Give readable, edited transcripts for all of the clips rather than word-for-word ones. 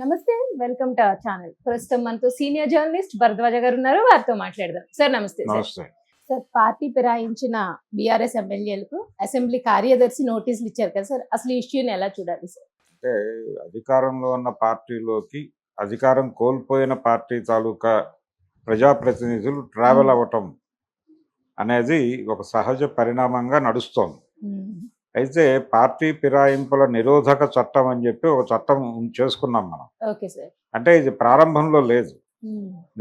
నమస్తే. Welcome to our channel. ప్రస్తుతం మనతో సీనియర్ జర్నలిస్ట్ భరద్వాజ గారు ఉన్నారు. వారితో మాట్లాడదాం. సార్ నమస్తే. నమస్తే. సార్ పార్టీ ఫిరాయించిన బీఆర్ఎస్ ఎమ్మెల్యేలకు అసెంబ్లీ కార్యదర్శి నోటీసులు ఇచ్చారు కదా సార్, అసలు ఈ ఇష్యూని ఎలా చూడాలి సార్? అంటే అధికారంలో ఉన్న పార్టీలోకి అధికారం కోల్పోయిన పార్టీ తాలూకా ప్రజాప్రతినిధులు ట్రావెల్ అవ్వటం అనేది ఒక సహజ పరిణామంగా నడుస్తోంది. అయితే పార్టీ ఫిరాయింపుల నిరోధక చట్టం అని చెప్పి ఒక చట్టం చేసుకున్నాం మనం. Okay sir. అంటే ఇది ప్రారంభంలో లేదు.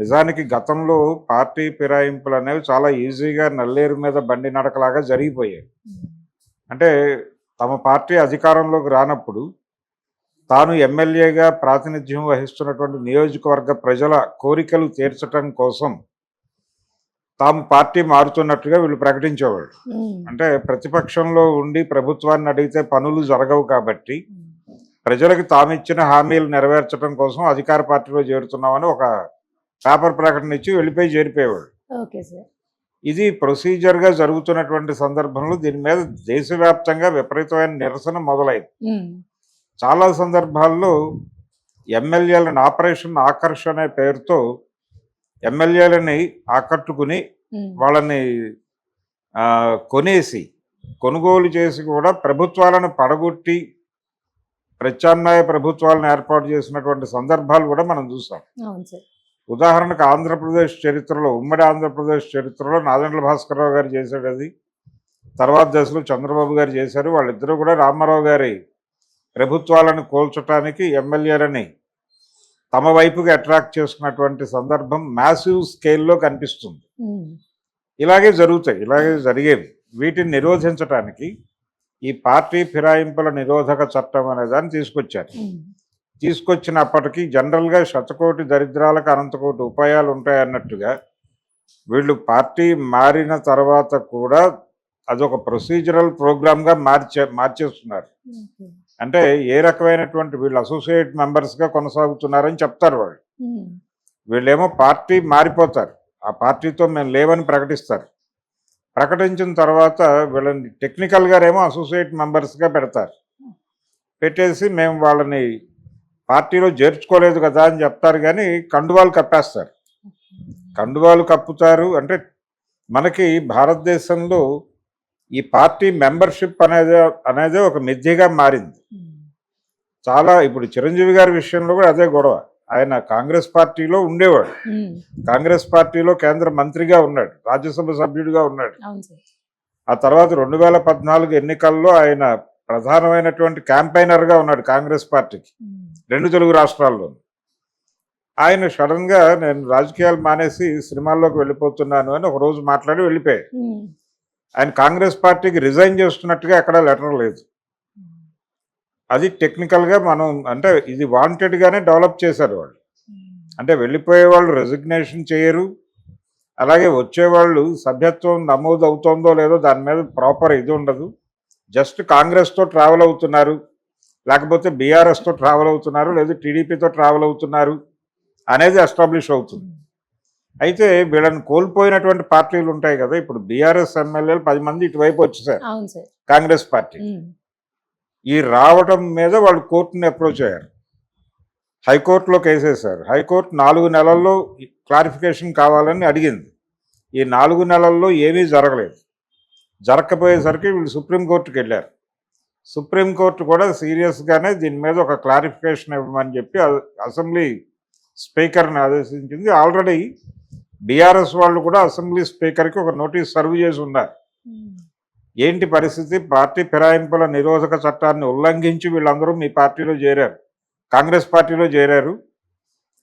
నిజానికి గతంలో పార్టీ ఫిరాయింపులు అనేవి చాలా ఈజీగా నల్లేరు మీద బండి నడకలాగా జరిగిపోయాయి. అంటే తమ పార్టీ అధికారంలోకి రానప్పుడు తాను ఎమ్మెల్యేగా ప్రాతినిధ్యం వహిస్తున్నటువంటి నియోజకవర్గ ప్రజల కోరికలు తీర్చడం కోసం తాము పార్టీ మారుతున్నట్టుగా వీళ్ళు ప్రకటించేవాళ్ళు. అంటే ప్రతిపక్షంలో ఉండి ప్రభుత్వాన్ని అడిగితే పనులు జరగవు కాబట్టి ప్రజలకు తాము ఇచ్చిన హామీలు నెరవేర్చడం కోసం అధికార పార్టీలో చేరుతున్నామని ఒక పేపర్ ప్రకటన ఇచ్చి వెళ్ళిపోయి చేరిపోయేవాళ్ళు. ఇది ప్రొసీజర్గా జరుగుతున్నటువంటి సందర్భంలో దీని మీద దేశవ్యాప్తంగా విపరీతమైన నిరసన మొదలైంది. చాలా సందర్భాల్లో ఎమ్మెల్యేలను ఆపరేషన్ ఆకర్షణ అనే పేరుతో ఎమ్మెల్యేలని ఆకట్టుకుని వాళ్ళని కొనేసి కొనుగోలు చేసి కూడా ప్రభుత్వాలను పడగొట్టి ప్రత్యామ్నాయ ప్రభుత్వాలను ఏర్పాటు చేసినటువంటి సందర్భాలు కూడా మనం చూసాం. ఉదాహరణకు ఆంధ్రప్రదేశ్ చరిత్రలో, ఉమ్మడి ఆంధ్రప్రదేశ్ చరిత్రలో నాదెండ్ల భాస్కరరావు గారు చేశాడు అది. తర్వాత దశలో చంద్రబాబు గారు చేశారు. వాళ్ళిద్దరూ కూడా రామారావు గారి ప్రభుత్వాలను కోల్చడానికి ఎమ్మెల్యేలని తమ వైపుగా అట్రాక్ట్ చేసుకున్నటువంటి సందర్భం మ్యాసివ్ స్కేల్లో కనిపిస్తుంది. ఇలాగే జరుగుతాయి, ఇలాగే జరిగేవి. వీటిని నిరోధించడానికి ఈ పార్టీ ఫిరాయింపుల నిరోధక చట్టం అనే దాన్ని తీసుకొచ్చారు. తీసుకొచ్చినప్పటికీ జనరల్గా శతకోటి దరిద్రాలకు అనంతకోటి ఉపాయాలు ఉంటాయన్నట్టుగా వీళ్ళు పార్టీ మారిన తర్వాత కూడా అదొక ప్రొసీజరల్ ప్రోగ్రామ్గా మార్చేస్తున్నారు. అంటే ఏ రకమైనటువంటి వీళ్ళు అసోసియేట్ మెంబర్స్గా కొనసాగుతున్నారని చెప్తారు వాళ్ళు. వీళ్ళేమో పార్టీ మారిపోతారు, ఆ పార్టీతో మేము లేవని ప్రకటిస్తారు. ప్రకటించిన తర్వాత వీళ్ళని టెక్నికల్గానేమో అసోసియేట్ మెంబర్స్గా పెడతారు. పెట్టేసి మేము వాళ్ళని పార్టీలో చేర్చుకోలేదు కదా అని చెప్తారు, కానీ కండువాలు కప్పేస్తారు. కండువాలు కప్పుతారు. అంటే మనకి భారతదేశంలో ఈ పార్టీ మెంబర్షిప్ అనేది ఒక మిథ్యగా మారింది. చాలా ఇప్పుడు చిరంజీవి గారి విషయంలో కూడా అదే గొడవ. ఆయన కాంగ్రెస్ పార్టీలో ఉండేవాడు, కాంగ్రెస్ పార్టీలో కేంద్ర మంత్రిగా ఉన్నాడు, రాజ్యసభ సభ్యుడిగా ఉన్నాడు. ఆ తర్వాత 2014 ఎన్నికల్లో ఆయన ప్రధానమైనటువంటి క్యాంపెయినర్గా ఉన్నాడు కాంగ్రెస్ పార్టీకి 2 తెలుగు రాష్ట్రాల్లో. ఆయన సడన్గా నేను రాజకీయాలు మానేసి సినిమాల్లోకి వెళ్ళిపోతున్నాను అని ఒక రోజు మాట్లాడి వెళ్ళిపోయాడు. ఆయన కాంగ్రెస్ పార్టీకి రిజైన్ చేస్తున్నట్టుగా ఎక్కడా లెటర్ లేదు. అది టెక్నికల్గా మనం అంటే ఇది వాంటెడ్గానే డెవలప్ చేశారు వాళ్ళు. అంటే వెళ్ళిపోయే వాళ్ళు రెసిగ్నేషన్ చేయరు, అలాగే వచ్చేవాళ్ళు సభ్యత్వం నమోదు అవుతుందో లేదో దాని మీద ప్రాపర్ ఇది ఉండదు. జస్ట్ కాంగ్రెస్తో ట్రావెల్ అవుతున్నారు, లేకపోతే బీఆర్ఎస్తో ట్రావెల్ అవుతున్నారు, లేదా టీడీపీతో ట్రావెల్ అవుతున్నారు అనేది ఎస్టాబ్లిష్ అవుతుంది. అయితే వీళ్ళని కోల్పోయినటువంటి పార్టీలు ఉంటాయి కదా, ఇప్పుడు బీఆర్ఎస్ ఎమ్మెల్యేలు 10 మంది ఇటువైపు వచ్చేసారు కాంగ్రెస్ పార్టీ. ఈ రావటం మీద వాళ్ళు కోర్టుని అప్రోచ్ అయ్యారు, హైకోర్టులో కేసేశారు. హైకోర్టు 4 నెలల్లో క్లారిఫికేషన్ కావాలని అడిగింది. ఈ 4 నెలల్లో ఏమీ జరగలేదు. జరగకపోయేసరికి వీళ్ళు సుప్రీంకోర్టుకి వెళ్ళారు. సుప్రీంకోర్టు కూడా సీరియస్గానే దీని మీద ఒక క్లారిఫికేషన్ ఇవ్వమని చెప్పి అసెంబ్లీ స్పీకర్ని ఆదేశించింది. ఆల్రెడీ బీఆర్ఎస్ వాళ్ళు కూడా అసెంబ్లీ స్పీకర్కి ఒక నోటీస్ సర్వ్ చేసి ఉన్నారు. ఏంటి పరిస్థితి, పార్టీ ఫిరాయింపుల నిరోధక చట్టాన్ని ఉల్లంఘించి వీళ్ళందరూ మీ పార్టీలో చేరారు, కాంగ్రెస్ పార్టీలో చేరారు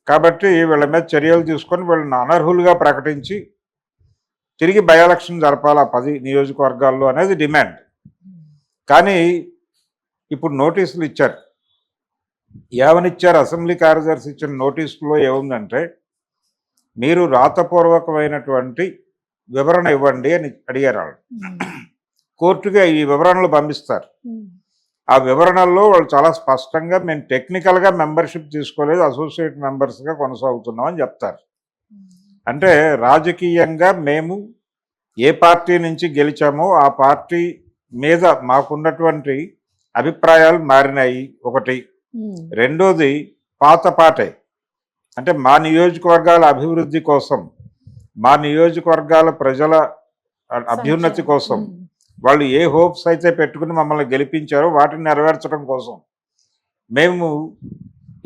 కాబట్టి వీళ్ళ మీద చర్యలు తీసుకొని వీళ్ళని అనర్హులుగా ప్రకటించి తిరిగి బై ఎలక్షన్ జరపాలి 10 నియోజకవర్గాల్లో అనేది డిమాండ్. కానీ ఇప్పుడు నోటీసులు ఇచ్చారు. ఏమనిచ్చారు? అసెంబ్లీ కార్యదర్శి ఇచ్చిన నోటీసులో ఏముందంటే, మీరు రాతపూర్వకమైనటువంటి వివరణ ఇవ్వండి అని అడిగారు వాళ్ళు. కోర్టుగా ఈ వివరణలు పంపిస్తారు. ఆ వివరణల్లో వాళ్ళు చాలా స్పష్టంగా మేము టెక్నికల్గా మెంబర్షిప్ తీసుకోలేదు, అసోసియేట్ మెంబర్స్గా కొనసాగుతున్నాం అని చెప్తారు. అంటే రాజకీయంగా మేము ఏ పార్టీ నుంచి గెలిచామో ఆ పార్టీ మీద మాకున్నటువంటి అభిప్రాయాలు మారినాయి ఒకటి. రెండోది పాత పాటే. అంటే మా నియోజకవర్గాల అభివృద్ధి కోసం, మా నియోజకవర్గాల ప్రజల అభ్యున్నతి సంక్షేమం. కోసం వాళ్ళు ఏ హోప్స్ అయితే పెట్టుకుని మమ్మల్ని గెలిపించారో వాటిని నెరవేర్చడం కోసం మేము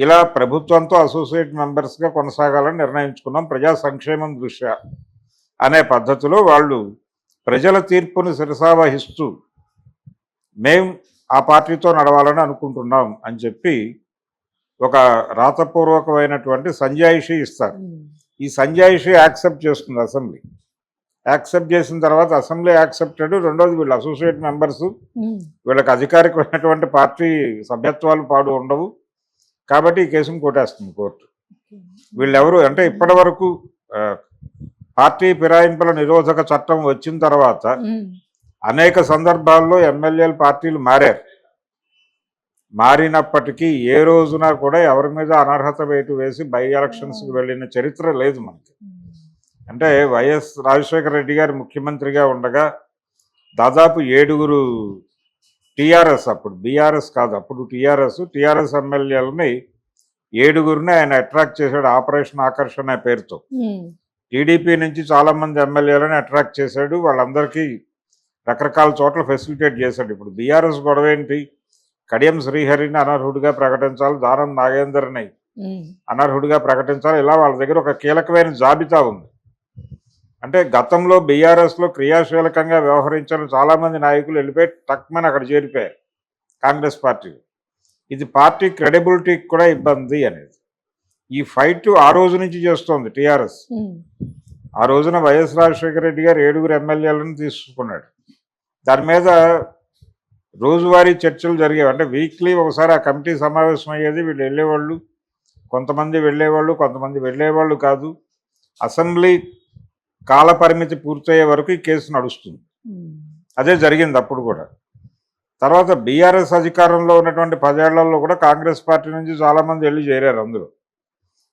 ఇలా ప్రభుత్వంతో అసోసియేట్ మెంబర్స్గా కొనసాగాలని నిర్ణయించుకున్నాం ప్రజా సంక్షేమం దృష్ట్యా అనే పద్ధతిలో వాళ్ళు ప్రజల తీర్పును శిరసావహిస్తూ మేం ఆ పార్టీతో నడవాలని అనుకుంటున్నాం అని చెప్పి ఒక రాతపూర్వకమైనటువంటి సంజాయిషి ఇస్తారు. ఈ సంజాయిషి యాక్సెప్ట్ చేస్తుంది అసెంబ్లీ. యాక్సెప్ట్ చేసిన తర్వాత అసెంబ్లీ యాక్సెప్టెడ్. రెండోది వీళ్ళు అసోసియేట్ మెంబర్స్, వీళ్ళకి అధికారికమైనటువంటి పార్టీ సభ్యత్వాలు పాడు ఉండవు కాబట్టి ఈ కేసును కొట్టేస్తుంది కోర్టు. వీళ్ళెవరు అంటే ఇప్పటి వరకు పార్టీ ఫిరాయింపుల నిరోధక చట్టం వచ్చిన తర్వాత అనేక సందర్భాల్లో ఎమ్మెల్యేలు పార్టీలు మారినప్పటికీ ఏ రోజున కూడా ఎవరి మీద అనర్హత వేటు వేసి బై ఎలక్షన్స్కి వెళ్ళిన చరిత్ర లేదు మనకి. అంటే వైఎస్ రాజశేఖర రెడ్డి గారు ముఖ్యమంత్రిగా ఉండగా దాదాపు 7 టీఆర్ఎస్, అప్పుడు బీఆర్ఎస్ కాదు, అప్పుడు టీఆర్ఎస్ ఎమ్మెల్యేలని 7 ఆయన అట్రాక్ట్ చేశాడు ఆపరేషన్ ఆకర్షణ అనే పేరుతో. టీడీపీ నుంచి చాలామంది ఎమ్మెల్యేలను అట్రాక్ట్ చేశాడు. వాళ్ళందరికీ రకరకాల చోట్ల ఫెసిలిటేట్ చేశాడు. ఇప్పుడు బీఆర్ఎస్ గొడవ ఏంటి? కడియం శ్రీహరిని అనర్హుడిగా ప్రకటించాలి, దానం నాగేందర్ని అనర్హుడిగా ప్రకటించాలి. ఇలా వాళ్ళ దగ్గర ఒక కీలకమైన జాబితా ఉంది. అంటే గతంలో బీఆర్ఎస్లో క్రియాశీలకంగా వ్యవహరించిన చాలామంది నాయకులు వెళ్ళిపోయి టక్మని అక్కడ చేరిపోయారు కాంగ్రెస్ పార్టీ. ఇది పార్టీ క్రెడిబిలిటీకి కూడా ఇబ్బంది అనేది. ఈ ఫైట్ ఆ రోజు నుంచి చేస్తోంది టీఆర్ఎస్. ఆ రోజున వైఎస్ రాజశేఖర రెడ్డి గారు 7 ఎమ్మెల్యేలను తీసుకున్నాడు. దాని మీద రోజువారీ చర్చలు జరిగేవి. అంటే వీక్లీ ఒకసారి ఆ కమిటీ సమావేశం అయ్యేది. వీళ్ళు వెళ్ళేవాళ్ళు, కొంతమంది వెళ్ళేవాళ్ళు, కొంతమంది వెళ్ళేవాళ్ళు కాదు. అసెంబ్లీ కాల పరిమితి పూర్తయ్యే వరకు ఈ కేసు నడుస్తుంది. అదే జరిగింది అప్పుడు కూడా. తర్వాత బీఆర్ఎస్ అధికారంలో ఉన్నటువంటి 10 ఏళ్లలో కూడా కాంగ్రెస్ పార్టీ నుంచి చాలామంది వెళ్ళి చేరారు అందులో.